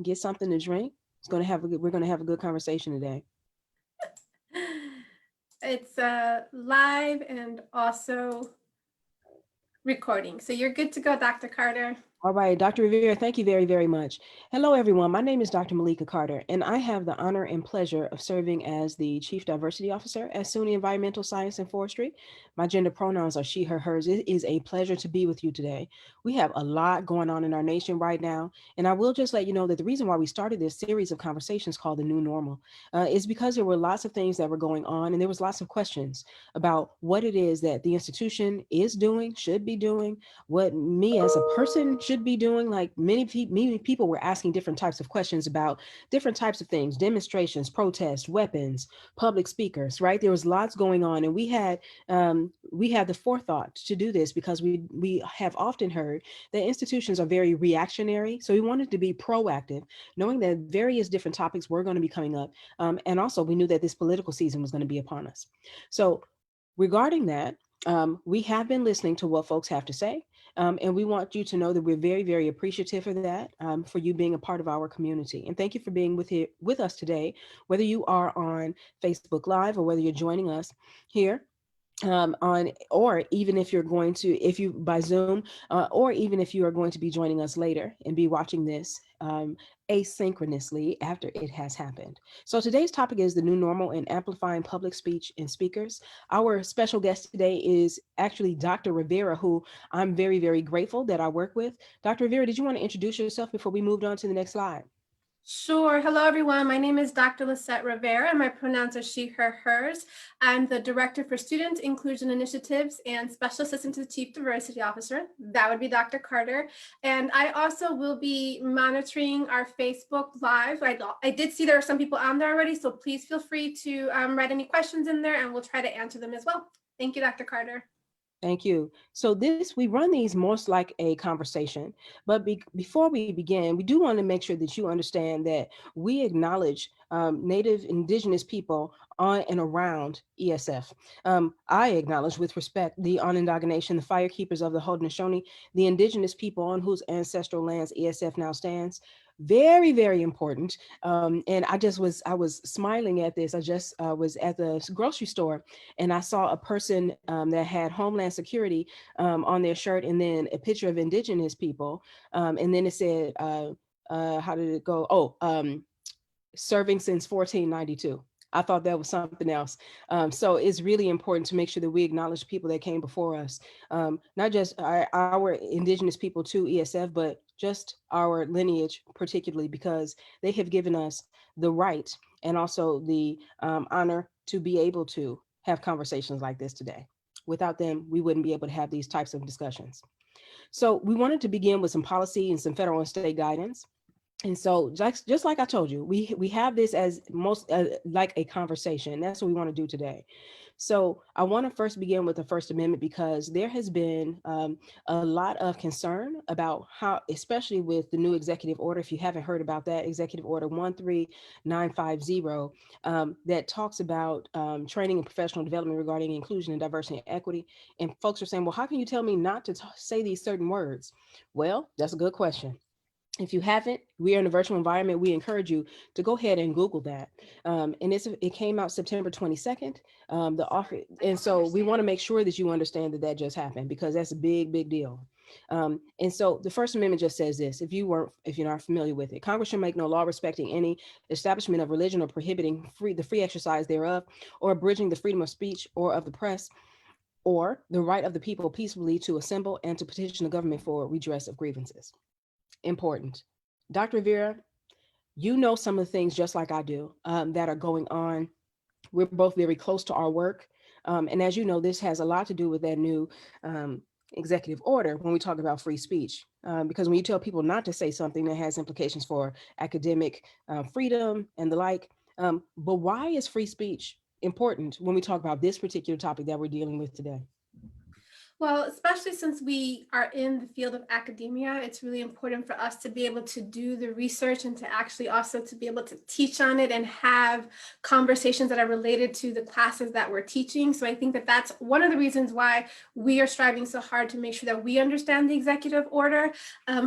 get something to drink. We're gonna have a good conversation today. It's live and also recording. So you're good to go, Dr. Carter. All right, Dr. Rivera, thank you very, very much. Hello, everyone. My name is Dr. Malika Carter, and I have the honor and pleasure of serving as the Chief Diversity Officer at SUNY Environmental Science and Forestry. My gender pronouns are she, her, hers. It is a pleasure to be with you today. We have a lot going on in our nation right now, and I will just let you know that the reason why we started this series of conversations called The New Normal is because there were lots of things that were going on, and there was lots of questions about what it is that the institution is doing, should be doing, what me as a person should be doing. Like many people were asking different types of questions about different types of things, demonstrations, protests, weapons, public speakers, right? There was lots going on, and we had the forethought to do this because we have often heard that institutions are very reactionary. So we wanted to be proactive, knowing that various different topics were going to be coming up. And also we knew that this political season was going to be upon us. So regarding that, we have been listening to what folks have to say. And we want you to know that we're very, very appreciative for that, for you being a part of our community. And thank you for being with us today, whether you are on Facebook Live or whether you're joining us here on, or even if you're going to, if you by Zoom, or even if you are going to be joining us later and be watching this asynchronously after it has happened. So today's topic is the new normal and amplifying public speech and speakers. Our special guest today is actually Dr. Rivera, who I'm very, very grateful that I work with. Dr. Rivera, did you want to introduce yourself before we moved on to the next slide? Sure. Hello, everyone. My name is Dr. Lisette Rivera, and my pronouns are she, her, hers. I'm the Director for Student Inclusion Initiatives and Special Assistant to the Chief Diversity Officer. That would be Dr. Carter. And I also will be monitoring our Facebook Live. I did see there are some people on there already, so please feel free to write any questions in there, and we'll try to answer them as well. Thank you, Dr. Carter. Thank you. So we run these most like a conversation, but before we begin, we do want to make sure that you understand that we acknowledge Native Indigenous people on and around ESF. I acknowledge with respect the Onondaga Nation, the Firekeepers of the Haudenosaunee, the Indigenous people on whose ancestral lands ESF now stands. Very, very important. And I was smiling at this. I just was at the grocery store and I saw a person that had Homeland Security on their shirt, and then a picture of Indigenous people, and then it said, how did it go? Oh, serving since 1492. I thought that was something else. So it's really important to make sure that we acknowledge people that came before us, not just our Indigenous people to ESF, but just our lineage, particularly because they have given us the right and also the honor to be able to have conversations like this today. Without them, we wouldn't be able to have these types of discussions. So we wanted to begin with some policy and some federal and state guidance. And so just like I told you, we have this as most like a conversation. That's what we want to do today. So I want to first begin with the First Amendment because there has been a lot of concern about how, especially with the new executive order, if you haven't heard about that, Executive Order 13950, that talks about training and professional development regarding inclusion and diversity and equity. And folks are saying, well, how can you tell me not to say these certain words? Well, that's a good question. If you haven't, we are in a virtual environment. We encourage you to go ahead and Google that. And it came out September 22nd. The offer, and so we want to make sure that you understand that that just happened because that's a big, big deal. And so the First Amendment just says this: if you're not familiar with it, Congress shall make no law respecting any establishment of religion or prohibiting the free exercise thereof, or abridging the freedom of speech or of the press, or the right of the people peacefully to assemble and to petition the government for redress of grievances. Important. Dr. Rivera, you know some of the things just like I do that are going on. We're both very close to our work. And as you know, this has a lot to do with that new executive order when we talk about free speech. Because when you tell people not to say something, that has implications for academic freedom and the like. But why is free speech important when we talk about this particular topic that we're dealing with today? Well, especially since we are in the field of academia, it's really important for us to be able to do the research and to actually also to be able to teach on it and have conversations that are related to the classes that we're teaching. So I think that that's one of the reasons why we are striving so hard to make sure that we understand the executive order.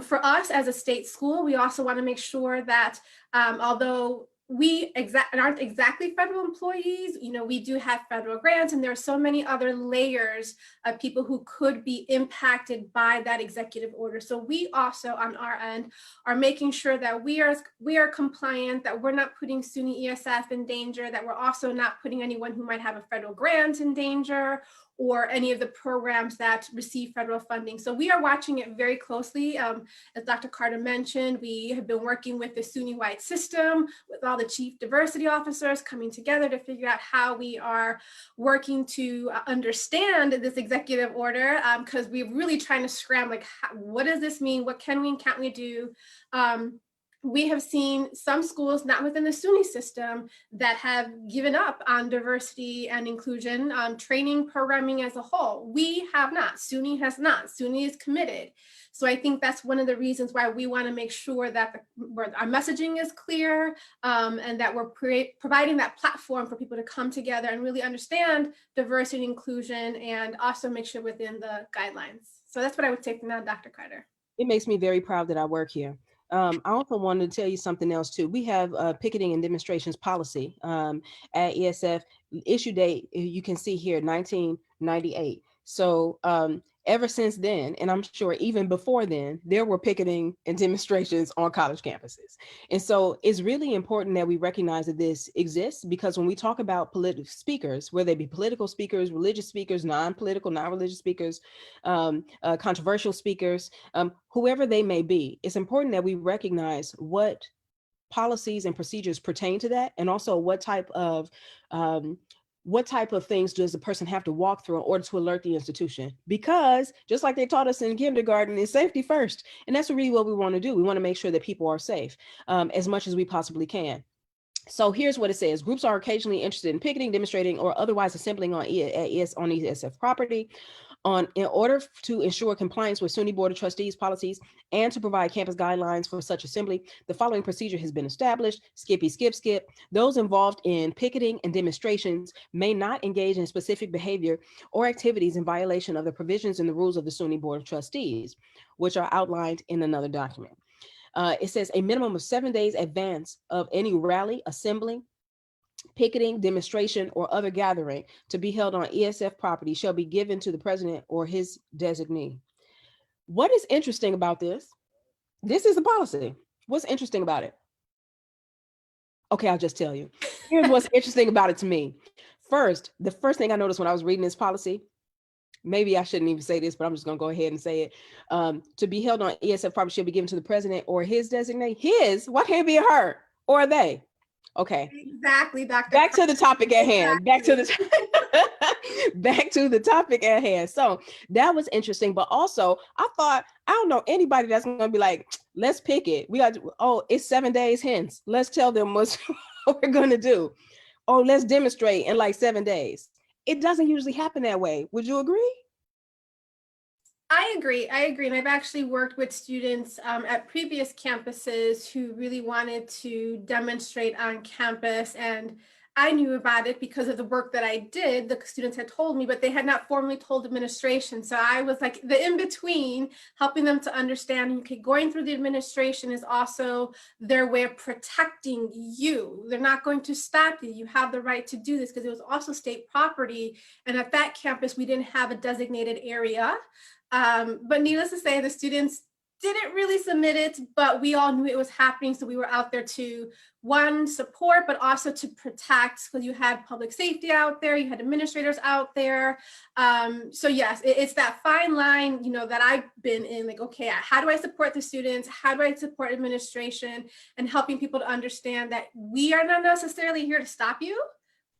For us as a state school, we also want to make sure that although we aren't exactly federal employees, we do have federal grants, and there are so many other layers of people who could be impacted by that executive order. So we also on our end are making sure that we are compliant, that we're not putting SUNY ESF in danger, that we're also not putting anyone who might have a federal grant in danger, or any of the programs that receive federal funding. So we are watching it very closely. As Dr. Carter mentioned, we have been working with the SUNY-wide system, with all the chief diversity officers coming together to figure out how we are working to understand this executive order, because we're really trying to scramble, like, what does this mean? What can we and can't we do? We have seen some schools not within the SUNY system that have given up on diversity and inclusion training programming as a whole. We have not. SUNY has not. SUNY is committed. So I think that's one of the reasons why we want to make sure that our messaging is clear, and that we're providing that platform for people to come together and really understand diversity and inclusion, and also make sure within the guidelines. So that's what I would say for now, Dr. Carter. It makes me very proud that I work here. I also wanted to tell you something else too. We have picketing and demonstrations policy at ESF. Issue date, you can see here, 1998. So ever since then, and I'm sure even before then, there were picketing and demonstrations on college campuses. And so it's really important that we recognize that this exists, because when we talk about political speakers, whether they be political speakers, religious speakers, non-political, non-religious speakers, controversial speakers, whoever they may be, it's important that we recognize what policies and procedures pertain to that, and also what type of things does the person have to walk through in order to alert the institution? Because just like they taught us in kindergarten, it's safety first. And that's really what we want to do. We want to make sure that people are safe as much as we possibly can. So here's what it says. Groups are occasionally interested in picketing, demonstrating, or otherwise assembling on ESF property in order to ensure compliance with SUNY Board of Trustees policies and to provide campus guidelines for such assembly. The following procedure has been established. Skippy, skip, skip. Those involved in picketing and demonstrations may not engage in specific behavior or activities in violation of the provisions and the rules of the SUNY Board of Trustees, which are outlined in another document. It says a minimum of 7 days advance of any rally, assembly, picketing, demonstration, or other gathering to be held on ESF property shall be given to the president or his designee. What is interesting about this? This is the policy. What's interesting about it? Okay, I'll just tell you. Here's what's interesting about it to me. First, the first thing I noticed when I was reading this policy, maybe I shouldn't even say this, but I'm just going to go ahead and say it. To be held on ESF property shall be given to the president or his designate. His, why can't it be a her or a they? Okay. Exactly, Dr. Back to the topic at hand. Back to the topic at hand. So that was interesting. But also, I thought, I don't know anybody that's going to be like, let's pick it. We got, it's 7 days hence. Let's tell them what we're going to do. Oh, let's demonstrate in like 7 days. It doesn't usually happen that way. Would you agree? I agree. And I've actually worked with students at previous campuses who really wanted to demonstrate on campus. And I knew about it because of the work that I did. The students had told me, but they had not formally told administration. So I was like the in-between, helping them to understand, okay, going through the administration is also their way of protecting you. They're not going to stop you. You have the right to do this, because it was also state property. And at that campus, we didn't have a designated area. But needless to say, the students didn't really submit it, but we all knew it was happening. So we were out there to, one, support, but also to protect, because you had public safety out there, you had administrators out there. So yes, it's that fine line, that I've been in, like, okay, how do I support the students? How do I support administration? And helping people to understand that we are not necessarily here to stop you.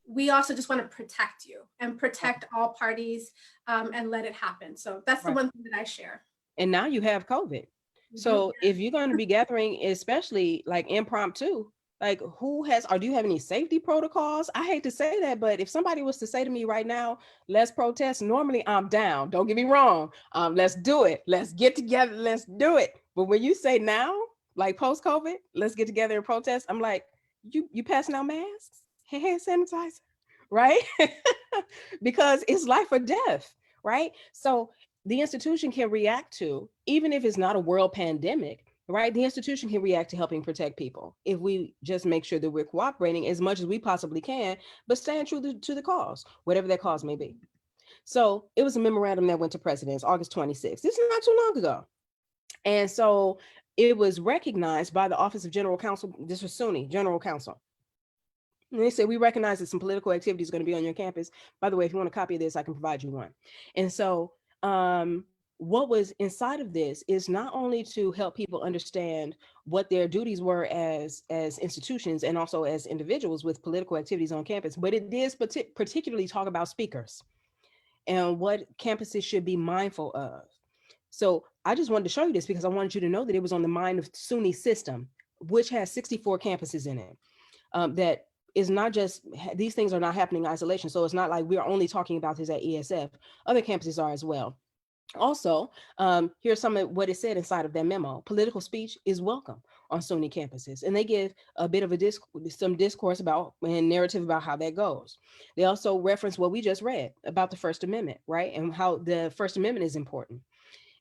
We also just want to protect you and protect all parties and let it happen. So that's the one thing that I share. And now you have COVID. So if you're going to be gathering, especially like impromptu, Like who has, or do you have any safety protocols? I hate to say that, but if somebody was to say to me right now, let's protest, normally I'm down. Don't get me wrong. Let's do it. Let's get together. Let's do it. But when you say now, like post-COVID, let's get together and protest, I'm like, you passing out masks, hand sanitizer, right? Because it's life or death, right? So the institution can react to, even if it's not a world pandemic, right? The institution can react to helping protect people if we just make sure that we're cooperating as much as we possibly can, but staying true to the cause, whatever that cause may be. So it was a memorandum that went to presidents August 26th. This is not too long ago. And so it was recognized by the Office of General Counsel. This was SUNY General Counsel. And they said, we recognize that some political activity is going to be on your campus. By the way, if you want a copy of this, I can provide you one. And so what was inside of this is not only to help people understand what their duties were as institutions and also as individuals with political activities on campus, but it did particularly talk about speakers and what campuses should be mindful of. So I just wanted to show you this because I wanted you to know that it was on the mind of SUNY system, which has 64 campuses in it. That is not just, these things are not happening in isolation. So it's not like we're only talking about this at ESF. Other campuses are as well. Also, here's some of what it said inside of that memo. Political speech is welcome on SUNY campuses, and they give a bit of some discourse about and narrative about how that goes. They also reference what we just read about the First Amendment, right? And how the First Amendment is important.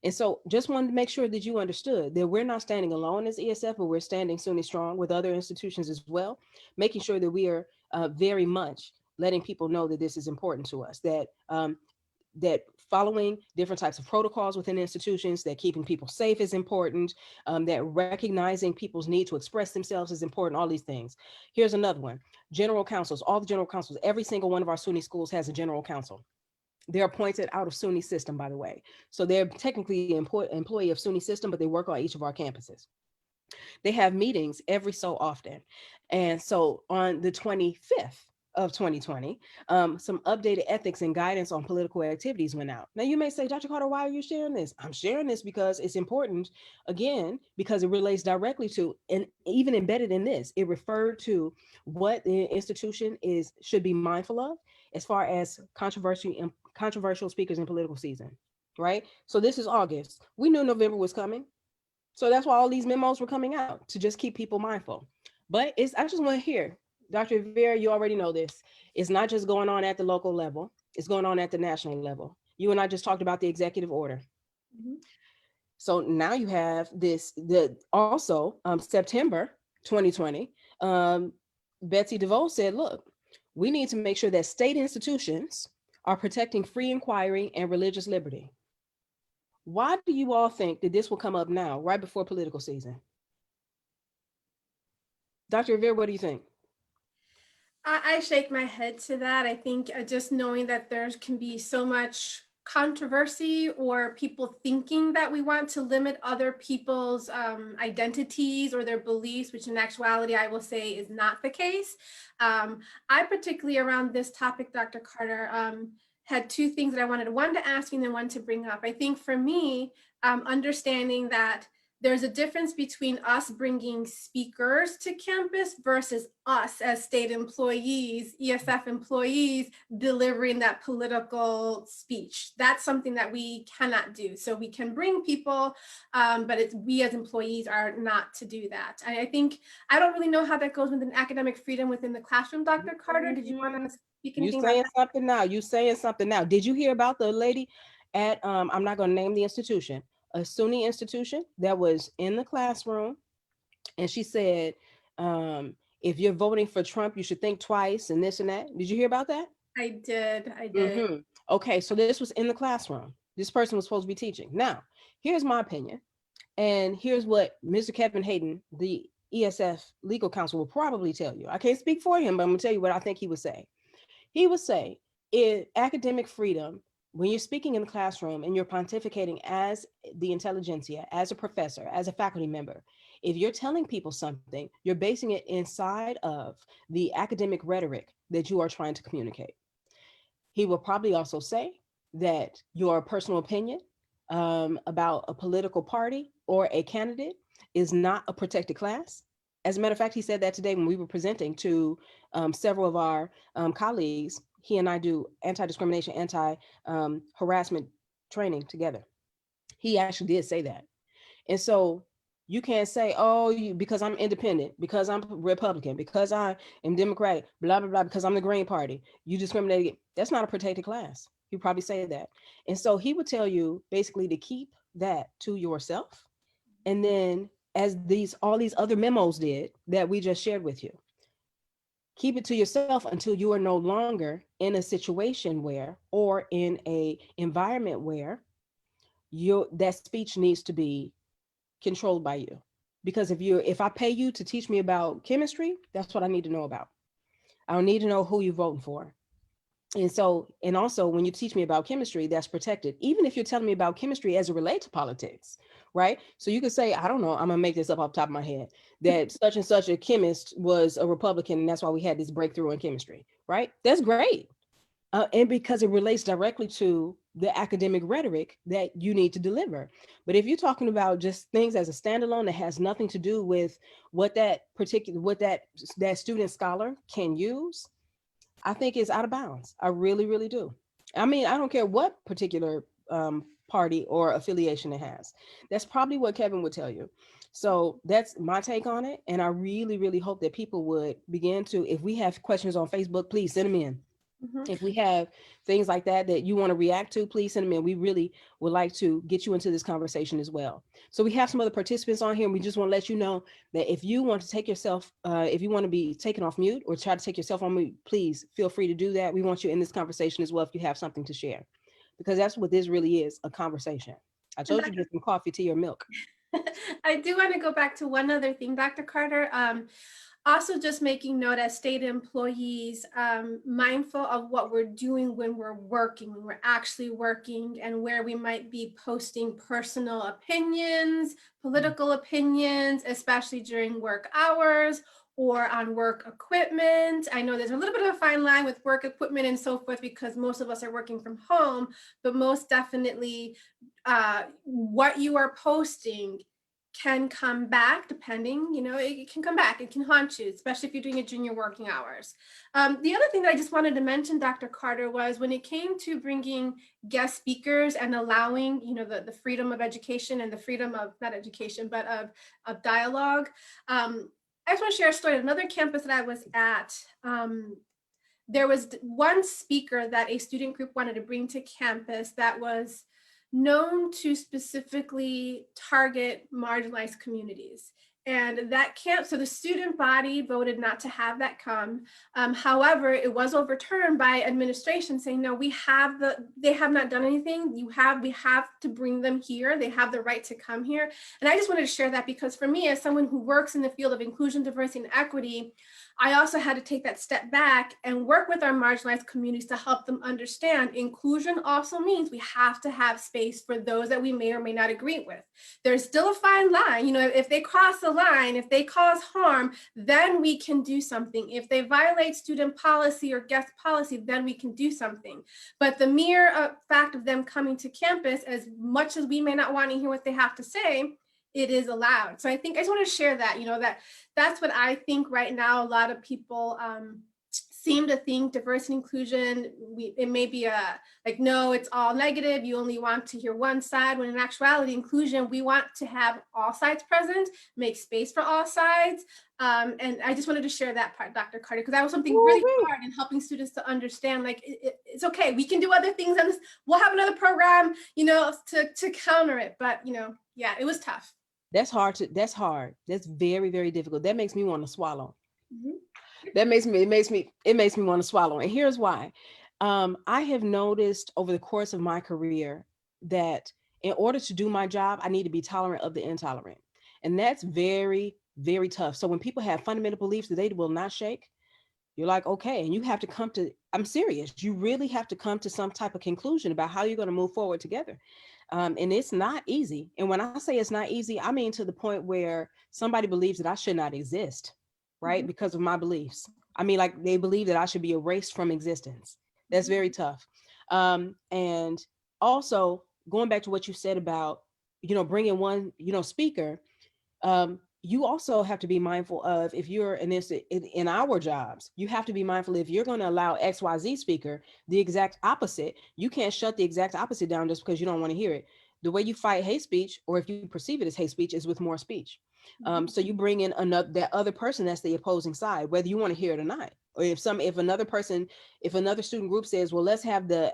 And so just wanted to make sure that you understood that we're not standing alone as ESF, but we're standing SUNY strong with other institutions as well, making sure that we are very much letting people know that this is important to us, that following different types of protocols within institutions, that keeping people safe is important, that recognizing people's need to express themselves is important, all these things. Here's another one. General counsels, all the general counsels, every single one of our SUNY schools has a general counsel. They're appointed out of SUNY system, by the way. So they're technically an employee of SUNY system, but they work on each of our campuses. They have meetings every so often. And so on the 25th of 2020, some updated ethics and guidance on political activities went out. Now you may say, Dr. Carter, why are you sharing this? I'm sharing this because it's important, again, because it relates directly to, and even embedded in this, it referred to what the institution should be mindful of as far as controversial speakers in political season, right? So this is August. We knew November was coming. So that's why all these memos were coming out, to just keep people mindful. But I just want to hear, Dr. Rivera, you already know this. It's not just going on at the local level, it's going on at the national level. You and I just talked about the executive order. Mm-hmm. So now you have this, also September 2020, Betsy DeVos said, look, we need to make sure that state institutions are protecting free inquiry and religious liberty. Why do you all think that this will come up now, right before political season? Dr. Rivera, what do you think? I shake my head to that. I think just knowing that there can be so much controversy or people thinking that we want to limit other people's identities or their beliefs, which in actuality, I will say is not the case. I particularly around this topic, Dr. Carter, had two things that I wanted, one to ask you and then one to bring up. I think for me, understanding that there's a difference between us bringing speakers to campus versus us as state employees, ESF employees, delivering that political speech. That's something that we cannot do. So we can bring people, but we as employees are not to do that. I think, I don't really know how that goes with an academic freedom within the classroom, Dr. Carter. Did you want to speak anything about that? You saying something now. Did you hear about the lady at, I'm not going to name the institution, a SUNY institution that was in the classroom, and she said, if you're voting for Trump, you should think twice and this and that. Did you hear about that? I did. Mm-hmm. Okay, so this was in the classroom. This person was supposed to be teaching. Now, here's my opinion, and here's what Mr. Kevin Hayden, the ESF legal counsel, will probably tell you. I can't speak for him, but I'm going to tell you what I think he would say. He would say, in academic freedom, when you're speaking in the classroom and you're pontificating as the intelligentsia, as a professor, as a faculty member, if you're telling people something, you're basing it inside of the academic rhetoric that you are trying to communicate. He will probably also say that your personal opinion about a political party or a candidate is not a protected class. As a matter of fact, he said that today when we were presenting to several of our colleagues. He and I do anti-discrimination, anti-harassment training together. He actually did say that. And so you can't say, oh, because I'm independent, because I'm Republican, because I am Democratic, blah, blah, blah, because I'm the Green Party, you discriminate. That's not a protected class. He'd probably say that. And so he would tell you basically to keep that to yourself. And then as all these other memos did that we just shared with you, keep it to yourself until you are no longer in a situation where, or in a environment where that speech needs to be controlled by you. Because if I pay you to teach me about chemistry, that's what I need to know about. I don't need to know who you're voting for. And also when you teach me about chemistry, that's protected. Even if you're telling me about chemistry as it relates to politics, right? So you could say, I don't know, I'm gonna make this up off the top of my head, that such and such a chemist was a Republican, and that's why we had this breakthrough in chemistry, right? That's great. And because it relates directly to the academic rhetoric that you need to deliver. But if you're talking about just things as a standalone that has nothing to do with what that student scholar can use, I think is out of bounds. I really, really do. I mean, I don't care what particular party or affiliation it has. That's probably what Kevin would tell you. So that's my take on it. And I really, really hope that people would begin to, if we have questions on Facebook, please send them in. If we have things like that you want to react to, please send them in. We really would like to get you into this conversation as well. So we have some other participants on here, and we just want to let you know that if you want to take yourself, if you want to be taken off mute or try to take yourself on mute, please feel free to do that. We want you in this conversation as well if you have something to share, because that's what this really is, a conversation. I told you to get some coffee, tea, or milk. I do want to go back to one other thing, Dr. Carter. Also just making note as state employees, mindful of what we're doing when we're working, when we're actually working, and where we might be posting personal opinions, political opinions, especially during work hours or on work equipment. I know there's a little bit of a fine line with work equipment and so forth because most of us are working from home, but most definitely what you are posting can come back depending, it can come back, it can haunt you, especially if you're doing it during your working hours. The other thing that I just wanted to mention, Dr. Carter, was when it came to bringing guest speakers and allowing, the freedom of education and the freedom of, not education, but of dialogue. I just want to share a story. At another campus that I was at, there was one speaker that a student group wanted to bring to campus that was known to specifically target marginalized communities. And that so the student body voted not to have that come. However, it was overturned by administration saying, no, they have not done anything. We have to bring them here. They have the right to come here. And I just wanted to share that because for me, as someone who works in the field of inclusion, diversity, and equity, I also had to take that step back and work with our marginalized communities to help them understand inclusion also means we have to have space for those that we may or may not agree with. There's still a fine line. If they cross the line, if they cause harm, then we can do something. If they violate student policy or guest policy, then we can do something. But the mere fact of them coming to campus, as much as we may not want to hear what they have to say, it is allowed. So I just want to share that, that's what I think right now. A lot of people seem to think diversity and inclusion, it may be no, it's all negative. You only want to hear one side, when in actuality, inclusion, we want to have all sides present, make space for all sides. And I just wanted to share that part, Dr. Carter, because that was something really hard in helping students to understand, it's okay. We can do other things, and we'll have another program, to counter it. But, yeah, it was tough. That's hard. That's very, very difficult. That makes me want to swallow. Mm-hmm. It makes me want to swallow. And here's why. I have noticed over the course of my career that in order to do my job, I need to be tolerant of the intolerant. And that's very, very tough. So when people have fundamental beliefs that they will not shake, you're like, okay, and you have to I'm serious. You really have to come to some type of conclusion about how you're going to move forward together. And it's not easy. And when I say it's not easy, I mean to the point where somebody believes that I should not exist, right? Mm-hmm. Because of my beliefs. I mean, like they believe that I should be erased from existence. That's very tough. And also going back to what you said about, bringing one, speaker, you also have to be mindful of, if you're in our jobs, you have to be mindful, if you're going to allow XYZ speaker the exact opposite, you can't shut the exact opposite down just because you don't want to hear it. The way you fight hate speech, or if you perceive it as hate speech, is with more speech. So you bring in that other person that's the opposing side, whether you want to hear it or not. Or if another student group says, well, let's have the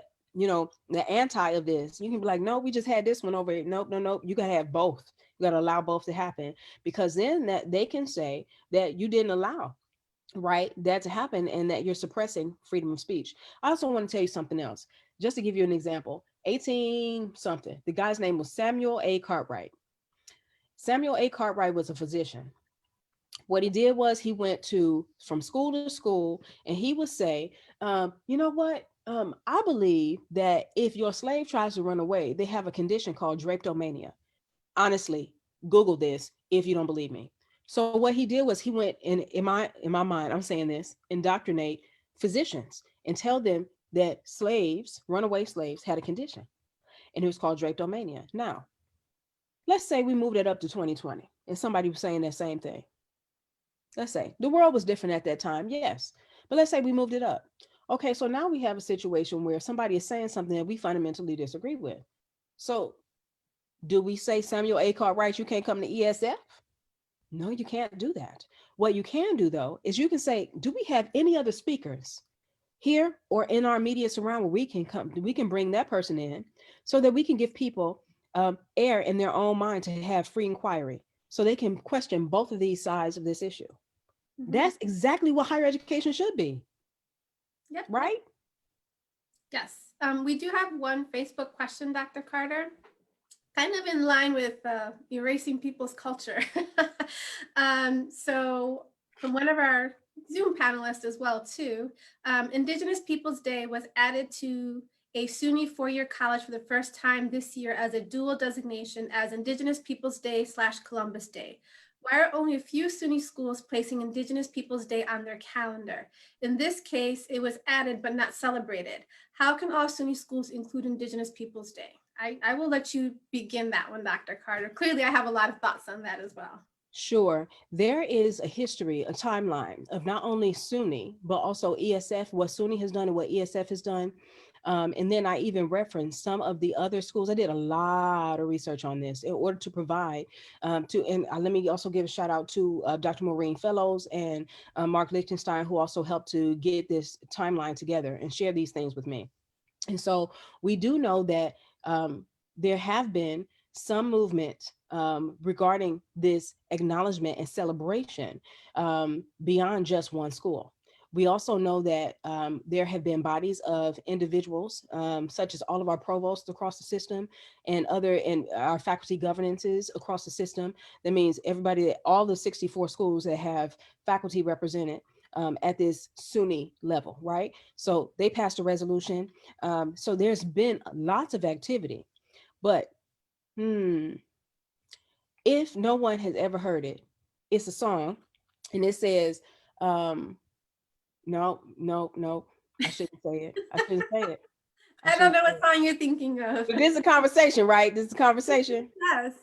anti of this, you can be like, no, we just had this one over here. Nope, no, nope. You got to have both. You got to allow both to happen, because then that they can say that you didn't allow, right, that to happen, and that you're suppressing freedom of speech. I also want to tell you something else, just to give you an example. 18 something, the guy's name was Samuel A. Cartwright. Samuel A. Cartwright was a physician. What he did was he went from school to school, and he would say, you know what? I believe that if your slave tries to run away, they have a condition called drapetomania. Honestly, Google this if you don't believe me. So what he did was he went in my mind, I'm saying this, indoctrinate physicians and tell them that runaway slaves had a condition, and it was called drapetomania. Now, let's say we moved it up to 2020 and somebody was saying that same thing. Let's say the world was different at that time, yes. But let's say we moved it up. Okay, so now we have a situation where somebody is saying something that we fundamentally disagree with. So do we say, Samuel A. Cartwright, you can't come to ESF? No, you can't do that. What you can do, though, is you can say, do we have any other speakers here or in our immediate surround where we can bring that person in, so that we can give people air in their own mind to have free inquiry, so they can question both of these sides of this issue. That's exactly what higher education should be. Yep. Right? Yes. We do have one Facebook question, Dr. Carter, kind of in line with erasing people's culture. So from one of our Zoom panelists as well, too, Indigenous Peoples Day was added to a SUNY four-year college for the first time this year as a dual designation as Indigenous Peoples Day / Columbus Day. Why are only a few SUNY schools placing Indigenous Peoples Day on their calendar? In this case, it was added but not celebrated. How can all SUNY schools include Indigenous Peoples Day? I will let you begin that one, Dr. Carter. Clearly, I have a lot of thoughts on that as well. Sure. There is a history, a timeline of not only SUNY, but also ESF, what SUNY has done and what ESF has done. And then I even referenced some of the other schools. I did a lot of research on this in order to provide let me also give a shout out to Dr. Maureen Fellows and Mark Lichtenstein, who also helped to get this timeline together and share these things with me. And so we do know that there have been some movement regarding this acknowledgement and celebration beyond just one school. We also know that there have been bodies of individuals, such as all of our provosts across the system and our faculty governances across the system. That means all the 64 schools that have faculty represented at this SUNY level, right? So they passed a resolution. So there's been lots of activity, but if no one has ever heard it, it's a song, and it says, no, I shouldn't say it. I shouldn't say it. I don't know what song you're thinking of. But this is a conversation, right? This is a conversation. Yes.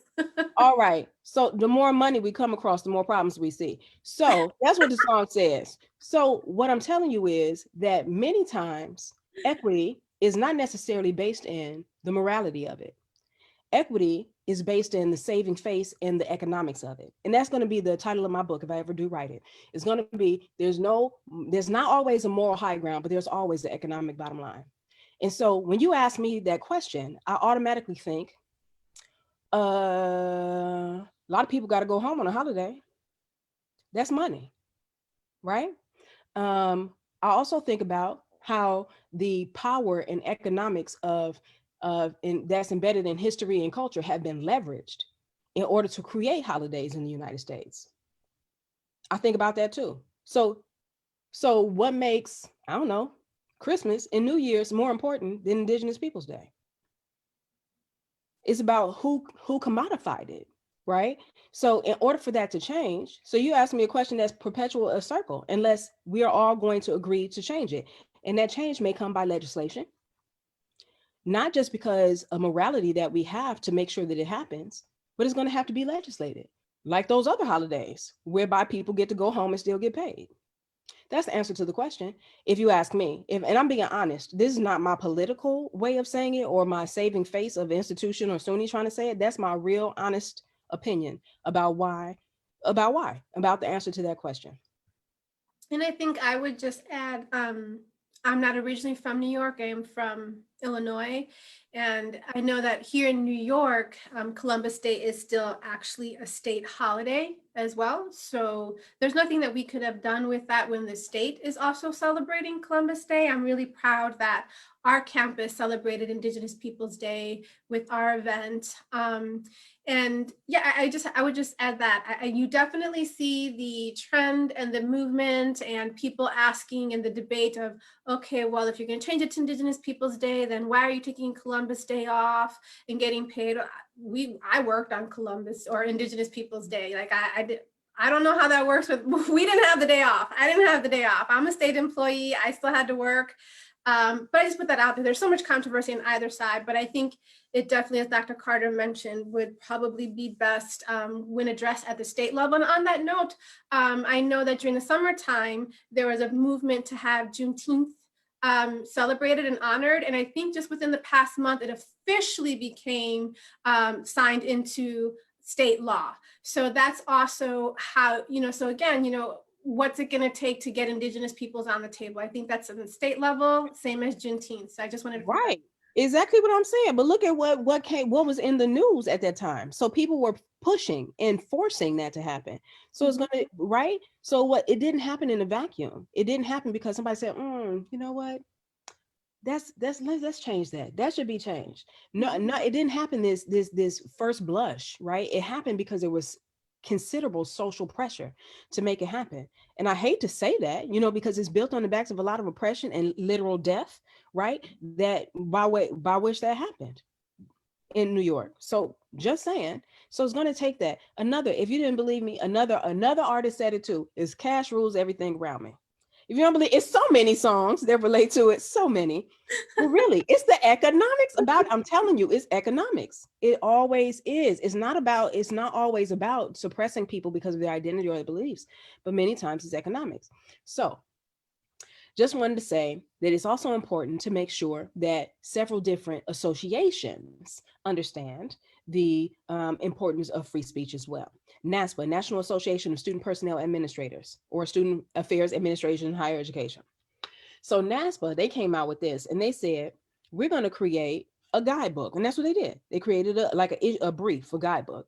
All right. So the more money we come across, the more problems we see. So that's what the song says. So what I'm telling you is that many times equity is not necessarily based in the morality of it. Equity is based in the saving face and the economics of it. And that's going to be the title of my book, if I ever do write it. It's going to be, there's not always a moral high ground, but there's always the economic bottom line. And so when you ask me that question, I automatically think, a lot of people got to go home on a holiday. That's money, right? I also think about how the power and economics that's embedded in history and culture have been leveraged in order to create holidays in the United States. I think about that too. So what makes, I don't know, Christmas and New Year's more important than Indigenous Peoples Day? It's about who commodified it, right? So in order for that to change, so you asked me a question that's perpetual a circle, unless we are all going to agree to change it. And that change may come by legislation, not just because of morality that we have to make sure that it happens, but it's going to have to be legislated. like those other holidays, whereby people get to go home and still get paid. That's the answer to the question. If you ask me, and I'm being honest, this is not my political way of saying it or my saving face of institution or SUNY trying to say it. That's my real honest opinion about the answer to that question. And I think I would just add, I'm not originally from New York. I am from Illinois. And I know that here in New York, Columbus Day is still actually a state holiday as well. So there's nothing that we could have done with that when the state is also celebrating Columbus Day. I'm really proud that our campus celebrated Indigenous Peoples Day with our event. And yeah, I would just add that you definitely see the trend and the movement and people asking in the debate of, okay, well, if you're going to change it to Indigenous Peoples Day, then why are you taking Columbus Day off and getting paid? I worked on Columbus or Indigenous Peoples Day. Like I did. I don't know how that works, but we didn't have the day off. I didn't have the day off. I'm a state employee. I still had to work. But I just put that out there. There's so much controversy on either side, but I think it definitely, as Dr. Carter mentioned, would probably be best when addressed at the state level. And on that note, I know that during the summertime, there was a movement to have Juneteenth celebrated and honored. And I think just within the past month, it officially became signed into state law. So that's also how, so again, what's it going to take to get Indigenous peoples on the table? I think that's at the state level, same as Juneteenth. So I just wanted to right. Exactly what I'm saying. But look at what was in the news at that time. So people were pushing and forcing that to happen. So it's gonna, right? So what, it didn't happen in a vacuum. It didn't happen because somebody said, you know what? Let's change that. That should be changed. No, it didn't happen this first blush, right? It happened because there was considerable social pressure to make it happen. And I hate to say that, because it's built on the backs of a lot of oppression and literal death, right? That by which that happened in New York. So just saying. So it's going to take that. If you didn't believe me, another artist said it too, is cash rules everything around me. If you don't believe, it's so many songs that relate to it, so many. But really, it's the economics I'm telling you, it's economics. It always is. It's not always about suppressing people because of their identity or their beliefs, but many times it's economics. So just wanted to say that it's also important to make sure that several different associations understand the importance of free speech as well. NASPA, National Association of Student Personnel Administrators, or Student Affairs Administration in Higher Education. So NASPA, they came out with this and they said, we're going to create a guidebook. And that's what they did. They created a brief, a guidebook.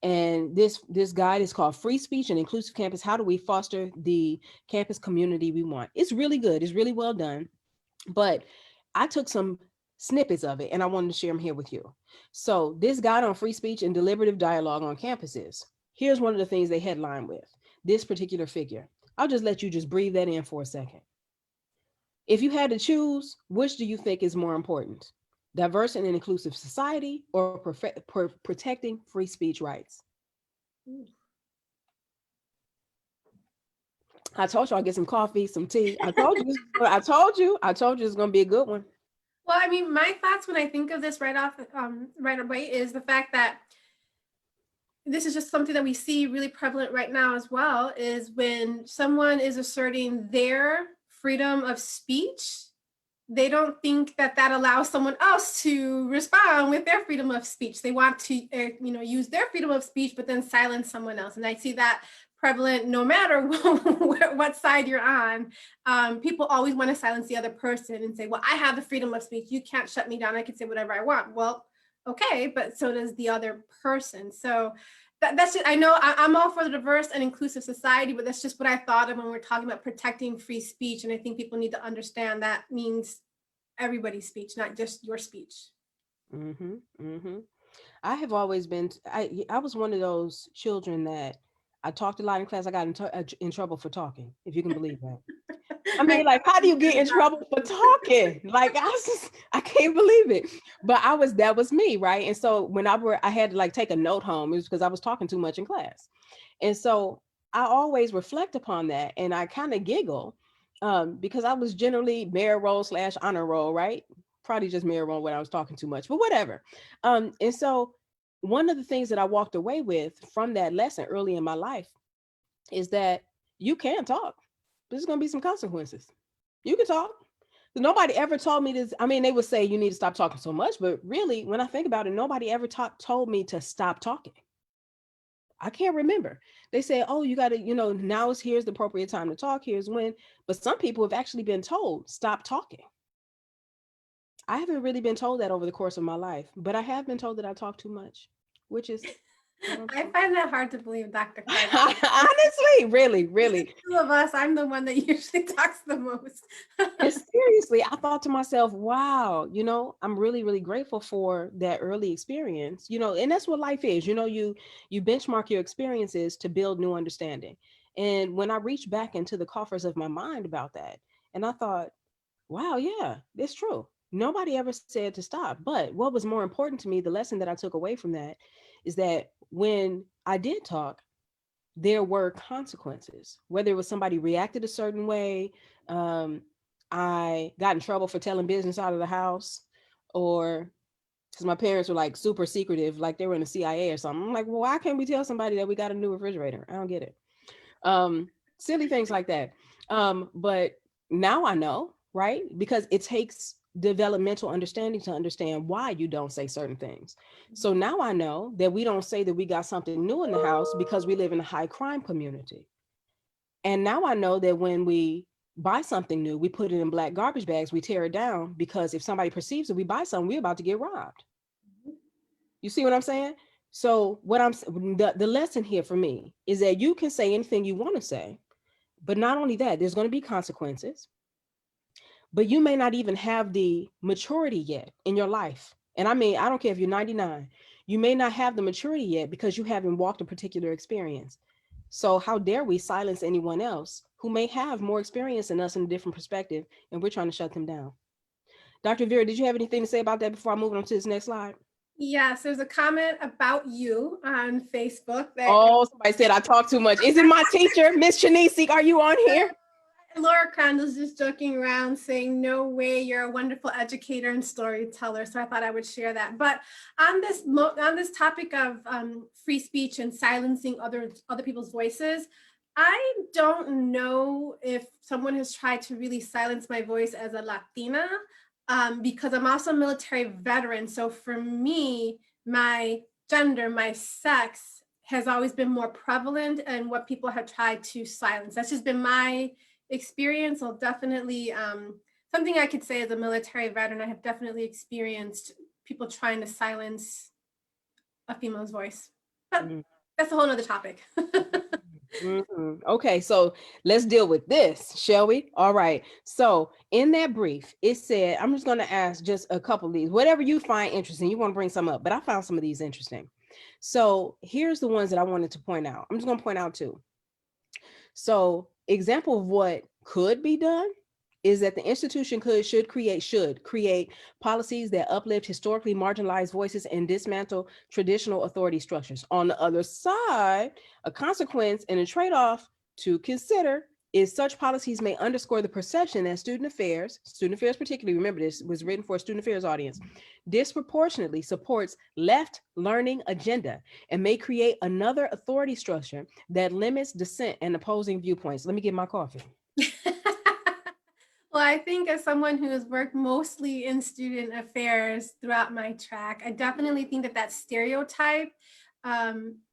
And this guide is called Free Speech and Inclusive Campus. How do we foster the campus community we want? It's really good. It's really well done. But I took some snippets of it and I wanted to share them here with you. So this guide on free speech and deliberative dialogue on campuses. Here's one of the things they headline with, this particular figure. I'll just let you just breathe that in for a second. If you had to choose, which do you think is more important? Diverse and inclusive society or protecting free speech rights? I told you I'll get some coffee, some tea. I told you it's going to be a good one. Well, I mean, my thoughts when I think of this right away is the fact that this is just something that we see really prevalent right now as well, is when someone is asserting their freedom of speech, they don't think that allows someone else to respond with their freedom of speech. They want to, use their freedom of speech, but then silence someone else. And I see that prevalent no matter what side you're on. People always want to silence the other person and say, well, I have the freedom of speech. You can't shut me down. I can say whatever I want. Well, okay, but so does the other person. So that's just, I know I'm all for the diverse and inclusive society, but that's just what I thought of when we're talking about protecting free speech. And I think people need to understand that means everybody's speech, not just your speech. Mm-hmm, mm-hmm. I have always been, I was one of those children that I talked a lot in class. I got in trouble for talking, if you can believe that. I mean, like, how do you get in trouble for talking? Like, I can't believe it. But that was me, right? And so when I had to take a note home, it was because I was talking too much in class. And so I always reflect upon that and I kind of giggle because I was generally merit roll / honor roll, right? Probably just merit roll when I was talking too much, but whatever. And so one of the things that I walked away with from that lesson early in my life is that you can talk. There's going to be some consequences. You can talk. Nobody ever told me this. I mean, they would say you need to stop talking so much, but really, when I think about it, nobody ever told me to stop talking. I can't remember. They say, oh, you got to, now here's the appropriate time to talk. Here's when. But some people have actually been told, stop talking. I haven't really been told that over the course of my life, but I have been told that I talk too much, which is, I find that hard to believe, Dr. Carter. Honestly, really. Two of us, I'm the one that usually talks the most. And seriously, I thought to myself, wow, I'm really, really grateful for that early experience, and that's what life is. You benchmark your experiences to build new understanding. And when I reached back into the coffers of my mind about that, and I thought, wow, yeah, it's true. Nobody ever said to stop. But what was more important to me, the lesson that I took away from that is that when I did talk, there were consequences, whether it was somebody reacted a certain way, I got in trouble for telling business out of the house, or because my parents were like super secretive, like they were in the CIA or something. I'm like, well, why can't we tell somebody that we got a new refrigerator? I don't get it. Silly things like that. But now I know, right? Because it takes developmental understanding to understand why you don't say certain things. So now I know that we don't say that we got something new in the house because we live in a high crime community. And now I know that when we buy something new, we put it in black garbage bags, we tear it down, because if somebody perceives that we buy something, we're about to get robbed. You see what I'm saying? So the lesson here for me is that you can say anything you want to say, but not only that, there's going to be consequences, but you may not even have the maturity yet in your life. And I mean, I don't care if you're 99, you may not have the maturity yet because you haven't walked a particular experience. So how dare we silence anyone else who may have more experience than us in a different perspective, and we're trying to shut them down. Dr. Vera, did you have anything to say about that before I move on to this next slide? Yes, there's a comment about you on Facebook. Oh, somebody said I talk too much. Is it my teacher, Miss Shanisi? Are you on here? Laura Crandall's just joking around saying, no way, you're a wonderful educator and storyteller. So I thought I would share that. But on this topic of free speech and silencing other people's voices, I don't know if someone has tried to really silence my voice as a Latina, because I'm also a military veteran. So for me, my gender, my sex has always been more prevalent and what people have tried to silence. That's just been my experience. I'll definitely, something I could say as a military veteran, I have definitely experienced people trying to silence a female's voice. But that's a whole nother topic. Okay, so let's deal with this, shall we? All right. So in that brief, it said, I'm just going to ask just a couple of these, whatever you find interesting, you want to bring some up, but I found some of these interesting. So here's the ones that I wanted to point out. I'm just going to point out two. So example of what could be done is that the institution should create policies that uplift historically marginalized voices and dismantle traditional authority structures. On the other side, a consequence and a trade-off to consider is such policies may underscore the perception that student affairs particularly, remember this was written for a student affairs audience, disproportionately supports left learning agenda and may create another authority structure that limits dissent and opposing viewpoints. Let me get my coffee. Well, I think as someone who has worked mostly in student affairs throughout my track, I definitely think that stereotype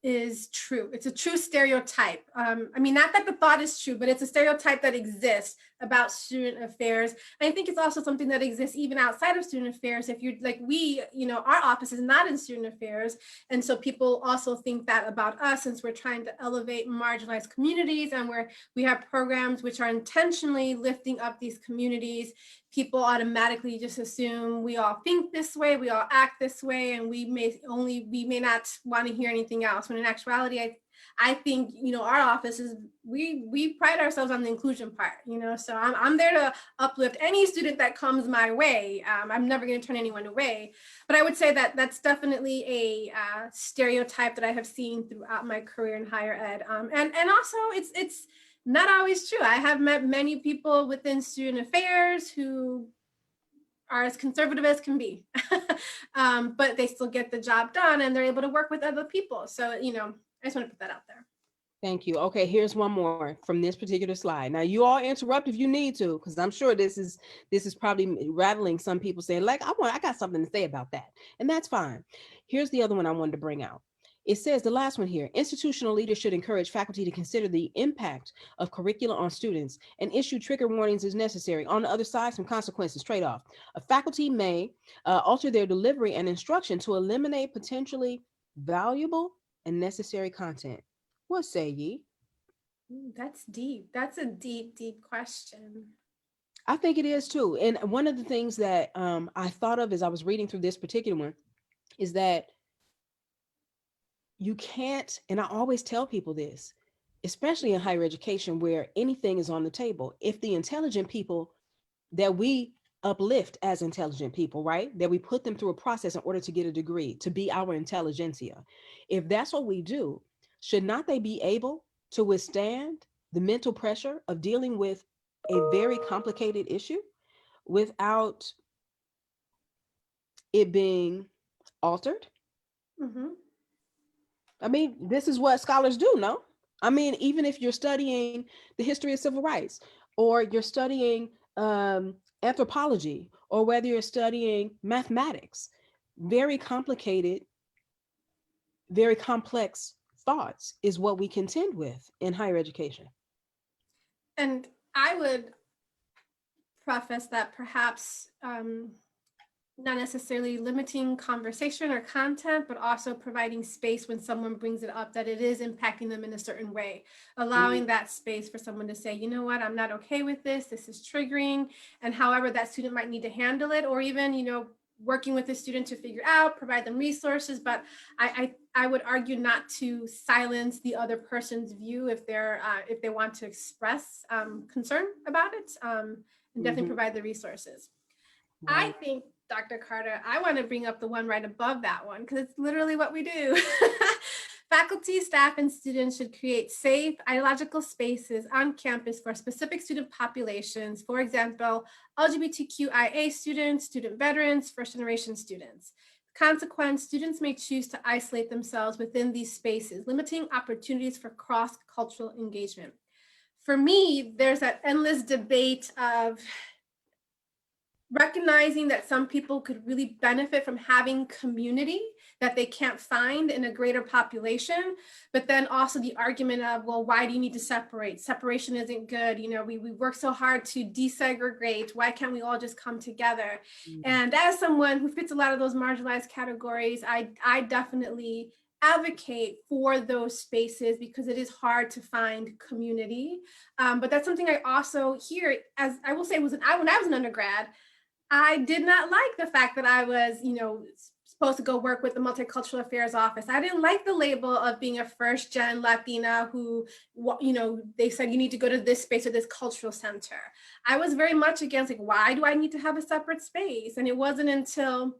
is true. It's a true stereotype. I mean, not that the thought is true, but it's a stereotype that exists about student affairs. And I think it's also something that exists even outside of student affairs. If you're like our office is not in student affairs. And so people also think that about us, since we're trying to elevate marginalized communities and we have programs which are intentionally lifting up these communities. People automatically just assume we all think this way, we all act this way, and we may not want to hear anything else. When in actuality, I think, our office is, we pride ourselves on the inclusion part, so I'm there to uplift any student that comes my way. I'm never going to turn anyone away, but I would say that that's definitely a stereotype that I have seen throughout my career in higher ed. And also it's not always true. I have met many people within student affairs who are as conservative as can be, but they still get the job done and they're able to work with other people. So, I just want to put that out there. Thank you. Okay, here's one more from this particular slide. Now you all interrupt if you need to, because I'm sure this is probably rattling some people saying, like, I got something to say about that. And that's fine. Here's the other one I wanted to bring out. It says, the last one here, institutional leaders should encourage faculty to consider the impact of curricula on students and issue trigger warnings as necessary. On the other side, some consequences, trade-off. A faculty may alter their delivery and instruction to eliminate potentially valuable and necessary content. What say ye? That's deep. That's a deep, deep question. I think it is too. And one of the things that I thought of as I was reading through this particular one is that you can't, and I always tell people this, especially in higher education where anything is on the table. If the intelligent people that we uplift as intelligent people, right, that we put them through a process in order to get a degree, to be our intelligentsia, if that's what we do, should not they be able to withstand the mental pressure of dealing with a very complicated issue without it being altered? Mm-hmm. I mean, this is what scholars do, no? I mean, even if you're studying the history of civil rights, or you're studying anthropology, or whether you're studying mathematics, very complicated, very complex thoughts is what we contend with in higher education. And I would preface that perhaps not necessarily limiting conversation or content, but also providing space when someone brings it up that it is impacting them in a certain way, allowing that space for someone to say, you know what, I'm not okay with this. This is triggering. And however that student might need to handle it, or even, working with the student to figure out, provide them resources. But I would argue not to silence the other person's view if they want to express concern about it, and definitely provide the resources. I think, Dr. Carter, I want to bring up the one right above that one because it's literally what we do. Faculty, staff, and students should create safe, ideological spaces on campus for specific student populations. For example, LGBTQIA students, student veterans, first-generation students. Consequence, students may choose to isolate themselves within these spaces, limiting opportunities for cross-cultural engagement. For me, there's that endless debate of recognizing that some people could really benefit from having community that they can't find in a greater population, but then also the argument of, well, why do you need to separate? Separation isn't good. We work so hard to desegregate. Why can't we all just come together? And as someone who fits a lot of those marginalized categories, I definitely advocate for those spaces because it is hard to find community. But that's something I also hear, as I will say, when I was an undergrad, I did not like the fact that I was, supposed to go work with the Multicultural Affairs Office. I didn't like the label of being a first-gen Latina who, they said you need to go to this space or this cultural center. I was very much against, why do I need to have a separate space? And it wasn't until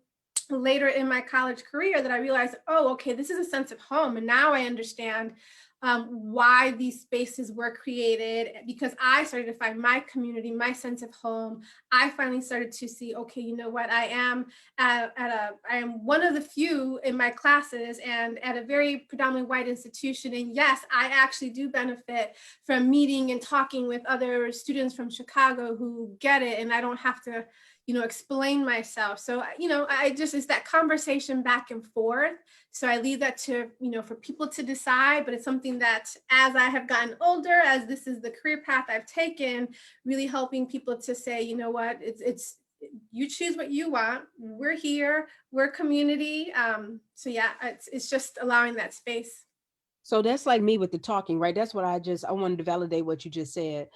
later in my college career that I realized, oh, okay, this is a sense of home. And now I understand why these spaces were created, because I started to find my community, my sense of home. I finally started to see, okay, you know what, I am I am one of the few in my classes and at a very predominantly white institution. And yes, I actually do benefit from meeting and talking with other students from Chicago who get it, and I don't have to explain myself. So, it's that conversation back and forth. So I leave that to, for people to decide, but it's something that as I have gotten older, as this is the career path I've taken, really helping people to say, you know what, it's you choose what you want. We're here, we're community. So yeah, it's just allowing that space. So that's like me with the talking, right? That's what I wanted to validate what you just said,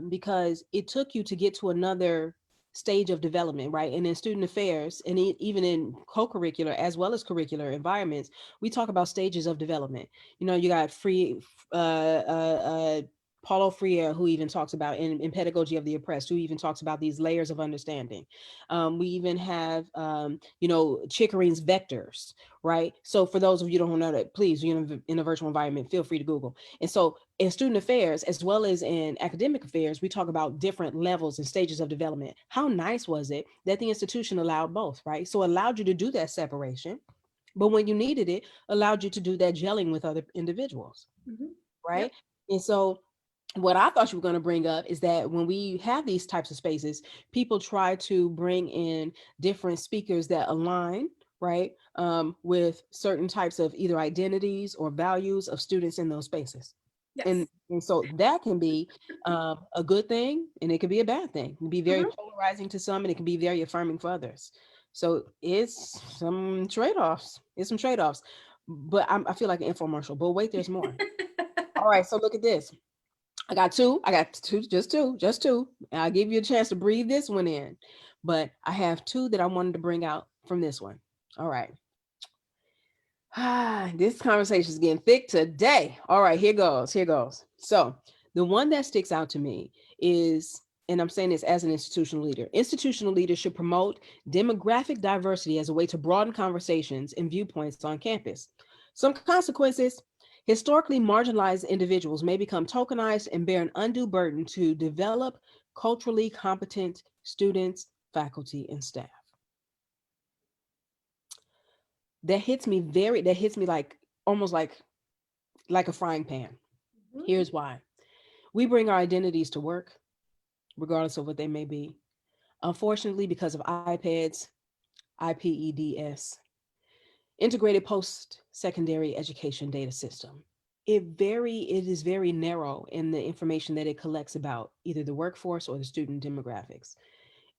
because it took you to get to another stage of development, right? And in student affairs, and even in co-curricular as well as curricular environments, we talk about stages of development. You got free Paulo Freire, who even talks about in Pedagogy of the Oppressed, who even talks about these layers of understanding. We even have, Chickering's vectors, right? So for those of you who don't know that, please, in a virtual environment, feel free to Google. And so in student affairs, as well as in academic affairs, we talk about different levels and stages of development. How nice was it that the institution allowed both, right? So it allowed you to do that separation, but when you needed it, allowed you to do that gelling with other individuals, right? Yep. And so what I thought you were going to bring up is that when we have these types of spaces, people try to bring in different speakers that align, right, with certain types of either identities or values of students in those spaces. Yes. And so that can be a good thing, and it can be a bad thing. It can be very polarizing to some, and it can be very affirming for others. So it's some trade-offs. It's some trade-offs. But I feel like an infomercial. But wait, there's more. All right, so look at this. I got two, just two. And I'll give you a chance to breathe this one in. But I have two that I wanted to bring out from this one. All right. This conversation is getting thick today. All right, here goes. So the one that sticks out to me is, and I'm saying this as an institutional leader, institutional leaders should promote demographic diversity as a way to broaden conversations and viewpoints on campus. Some consequences: historically marginalized individuals may become tokenized and bear an undue burden to develop culturally competent students, faculty, and staff. That hits me like almost like a frying pan. Here's why. We bring our identities to work, regardless of what they may be. Unfortunately, because of iPads, IPEDS, integrated post-secondary education data system, it is very narrow in the information that it collects about either the workforce or the student demographics.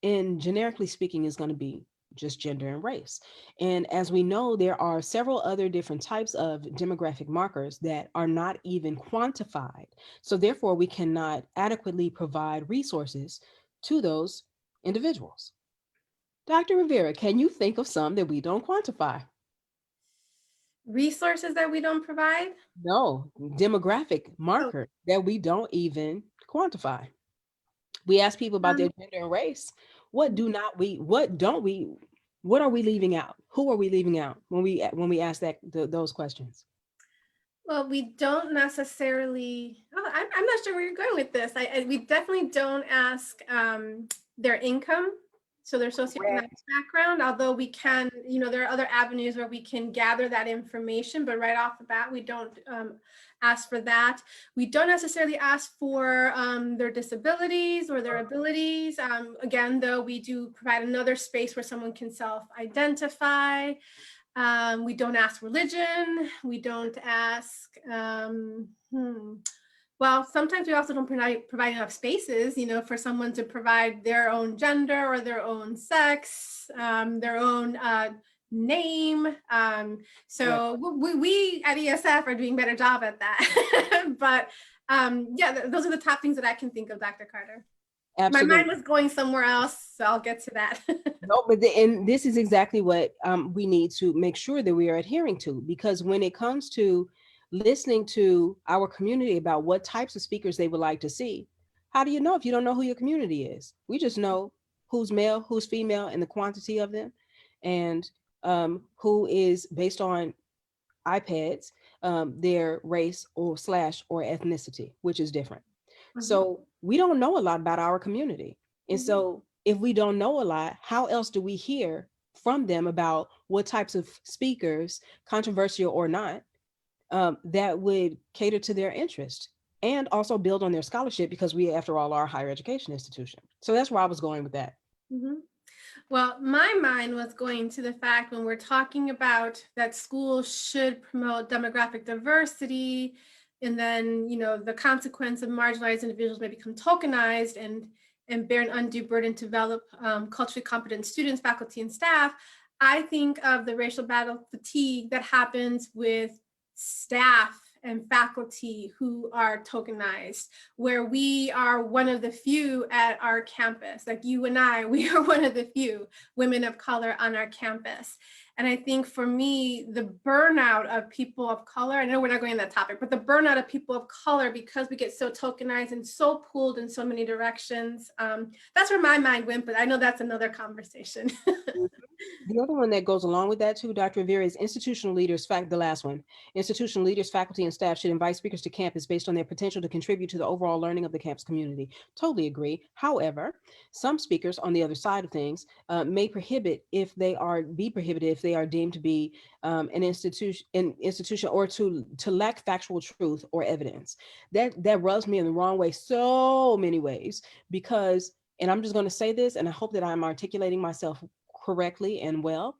And generically speaking, is going to be just gender and race. And as we know, there are several other different types of demographic markers that are not even quantified. So therefore, we cannot adequately provide resources to those individuals. Dr. Rivera, can you think of some that we don't quantify? Resources that we don't provide? No, demographic marker that we don't even quantify. We ask people about their gender and race. What don't we, what are we leaving out? Who are we leaving out when we ask those questions? Well, we don't necessarily, I'm not sure where you're going with this. We definitely don't ask their income, so their socioeconomic background, although we can, there are other avenues where we can gather that information, but right off the bat, we don't ask for that. We don't necessarily ask for their disabilities or their abilities. Again, though, we do provide another space where someone can self-identify. We don't ask religion. We don't ask, well, sometimes we also don't provide enough spaces, for someone to provide their own gender or their own sex, their own name. So we at ESF are doing a better job at that. But yeah, those are the top things that I can think of, Dr. Carter. Absolutely. My mind was going somewhere else, so I'll get to that. No, but and this is exactly what we need to make sure that we are adhering to, because when it comes to listening to our community about what types of speakers they would like to see, how do you know if you don't know who your community is? We just know who's male, who's female, and the quantity of them, and who is based on iPads, their race or ethnicity, which is different. So we don't know a lot about our community. And so if we don't know a lot, how else do we hear from them about what types of speakers, controversial or not, that would cater to their interest and also build on their scholarship, because we, after all, are a higher education institution. So that's where I was going with that. Well, my mind was going to the fact when we're talking about that schools should promote demographic diversity, and then, the consequence of marginalized individuals may become tokenized and bear an undue burden to develop culturally competent students, faculty, and staff. I think of the racial battle fatigue that happens with staff and faculty who are tokenized, where we are one of the few at our campus. Like you and I, we are one of the few women of color on our campus. And I think for me, the burnout of people of color, I know we're not going on that topic, but the burnout of people of color, because we get so tokenized and so pulled in so many directions, that's where my mind went, but I know that's another conversation. The other one that goes along with that too, Dr. Rivera, is institutional leaders, the last one. Institutional leaders, faculty, and staff should invite speakers to campus based on their potential to contribute to the overall learning of the campus community. Totally agree. However, some speakers on the other side of things may be prohibited if they are deemed to be an institution or to lack factual truth or evidence. That rubs me in the wrong way so many ways, because, and I'm just going to say this, and I hope that I'm articulating myself correctly and well.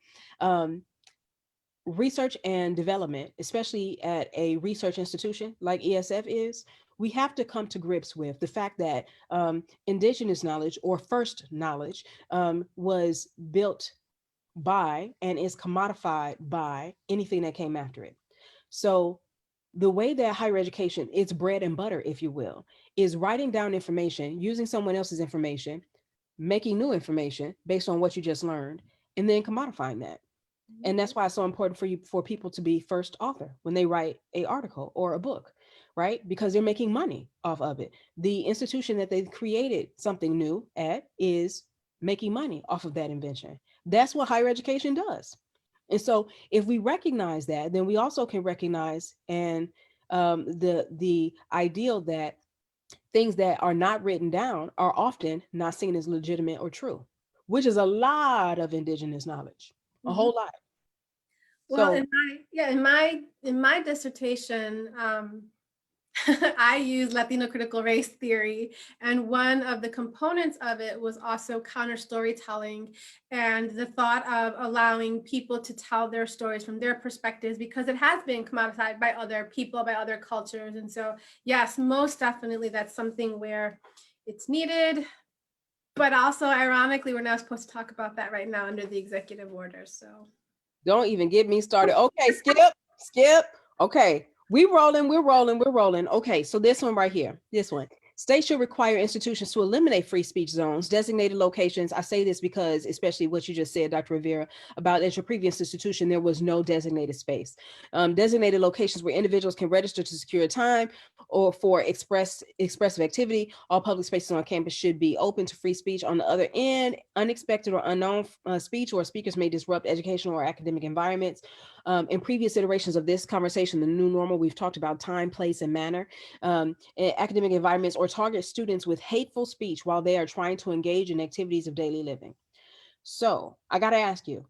Research and development, especially at a research institution like ESF is, we have to come to grips with the fact that indigenous knowledge or first knowledge was built by and is commodified by anything that came after it. So the way that higher education, its bread and butter, if you will, is writing down information, using someone else's information, making new information based on what you just learned, and then commodifying that. And that's why it's so important for people to be first author when they write a article or a book, right? Because they're making money off of it. The institution that they created something new at is making money off of that invention. That's what higher education does. And so if we recognize that, then we also can recognize and the ideal that things that are not written down are often not seen as legitimate or true, which is a lot of indigenous knowledge, a whole lot. Well, So in my dissertation, I used Latino critical race theory, and one of the components of it was also counter storytelling and the thought of allowing people to tell their stories from their perspectives, because it has been commodified by other people, by other cultures. And so, yes, most definitely that's something where it's needed, but also ironically, we're not supposed to talk about that right now under the executive order. So don't even get me started. Okay, skip. Okay, we're rolling. Okay, so this one right here, this one. States should require institutions to eliminate free speech zones, designated locations. I say this because, especially what you just said, Dr. Rivera, about at your previous institution, there was no designated space. Designated locations where individuals can register to secure time or for expressive activity. All public spaces on campus should be open to free speech. On the other end, unexpected or unknown speech or speakers may disrupt educational or academic environments. In previous iterations of this conversation, the new normal, we've talked about time, place, and manner. In academic environments, or target students with hateful speech while they are trying to engage in activities of daily living. So I got to ask you,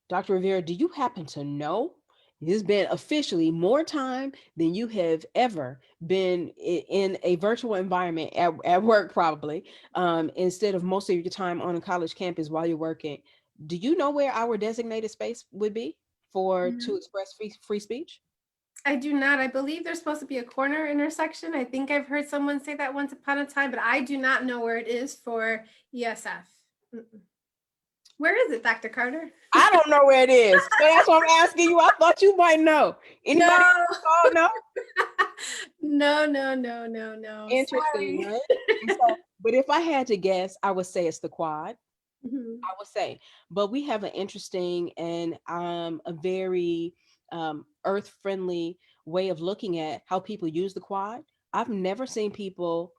Dr. Rivera, do you happen to know? It's been officially more time than you have ever been in a virtual environment at work, probably, instead of most of your time on a college campus while you're working. Do you know where our designated space would be to express free speech? I do not. I believe there's supposed to be a corner intersection. I think I've heard someone say that once upon a time, but I do not know where it is for ESF. Where is it, Dr. Carter? I don't know where it is. So that's what I'm asking you. I thought you might know. Anybody else know? No. Interesting, right? So, but if I had to guess, I would say it's the quad. I would say, but we have an interesting and a very earth-friendly way of looking at how people use the quad. I've never seen people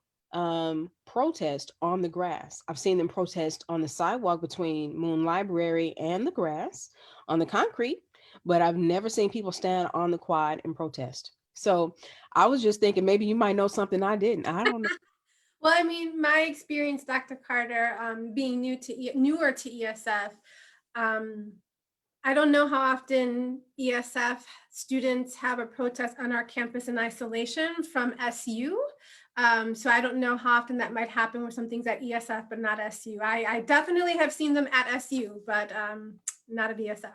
protest on the grass. I've seen them protest on the sidewalk between Moon Library and the grass on the concrete, but I've never seen people stand on the quad and protest. So I was just thinking maybe you might know something I didn't. I don't know. Well, I mean, my experience, Dr. Carter, being newer to ESF, I don't know how often ESF students have a protest on our campus in isolation from SU. So I don't know how often that might happen with some things at ESF, but not SU. I definitely have seen them at SU, but not at ESF.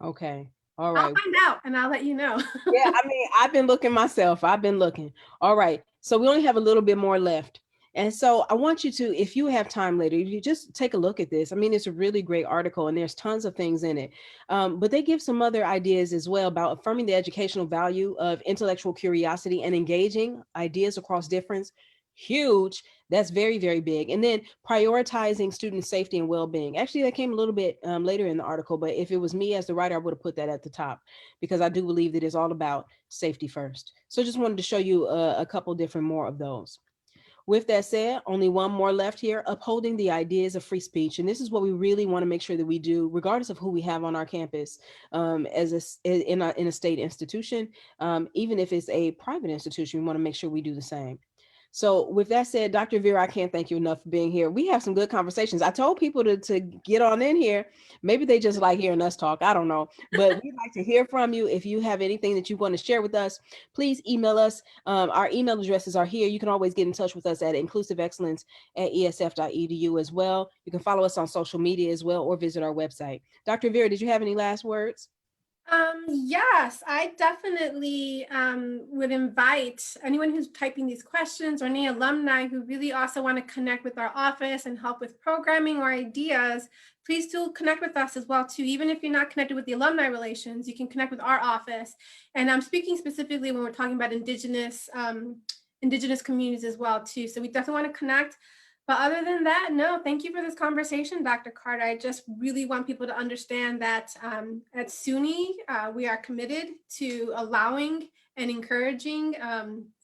Okay. All right. I'll find out and I'll let you know. Yeah, I mean, I've been looking myself. I've been looking. All right. So we only have a little bit more left. And so I want you to, if you have time later, if you just take a look at this. I mean, it's a really great article and there's tons of things in it. But they give some other ideas as well about affirming the educational value of intellectual curiosity and engaging ideas across difference. Huge. That's very, very big. And then prioritizing student safety and well-being. Actually, that came a little bit later in the article, but if it was me as the writer, I would have put that at the top because I do believe that it's all about safety first. So just wanted to show you a couple different more of those. With that said, only one more left here, upholding the ideas of free speech. And this is what we really want to make sure that we do, regardless of who we have on our campus, in a state institution, even if it's a private institution, we want to make sure we do the same. So with that said, Dr. Vera, I can't thank you enough for being here. We have some good conversations. I told people to get on in here. Maybe they just like hearing us talk. I don't know. But we'd like to hear from you. If you have anything that you want to share with us, please email us. Our email addresses are here. You can always get in touch with us at inclusiveexcellence@esf.edu as well. You can follow us on social media as well or visit our website. Dr. Vera, did you have any last words? Yes, I definitely would invite anyone who's typing these questions or any alumni who really also want to connect with our office and help with programming or ideas. Please do connect with us as well too. Even if you're not connected with the alumni relations, you can connect with our office. And I'm speaking specifically when we're talking about indigenous communities as well too. So we definitely want to connect. But other than that, no, thank you for this conversation, Dr. Carter. I just really want people to understand that at SUNY, we are committed to allowing and encouraging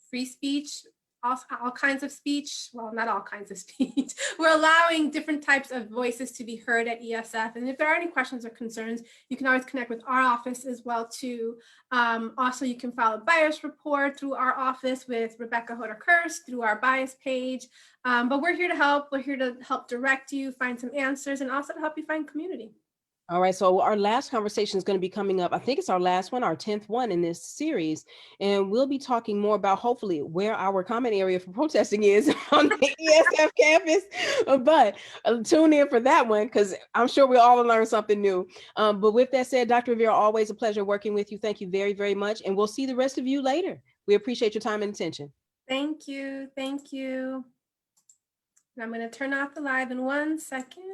free speech, all kinds of speech. Well, not all kinds of speech. We're allowing different types of voices to be heard at ESF. And if there are any questions or concerns, you can always connect with our office as well too. Also, you can file a bias report through our office with Rebecca Hoder-Kirst through our bias page. But we're here to help. We're here to help direct you, find some answers, and also to help you find community. All right, so our last conversation is going to be coming up. I think it's our last one, our 10th one in this series. And we'll be talking more about hopefully where our common area for protesting is on the ESF campus. But tune in for that one because I'm sure we'll all learn something new. But with that said, Dr. Rivera, always a pleasure working with you. Thank you very, very much. And we'll see the rest of you later. We appreciate your time and attention. Thank you. Thank you. And I'm going to turn off the live in 1 second.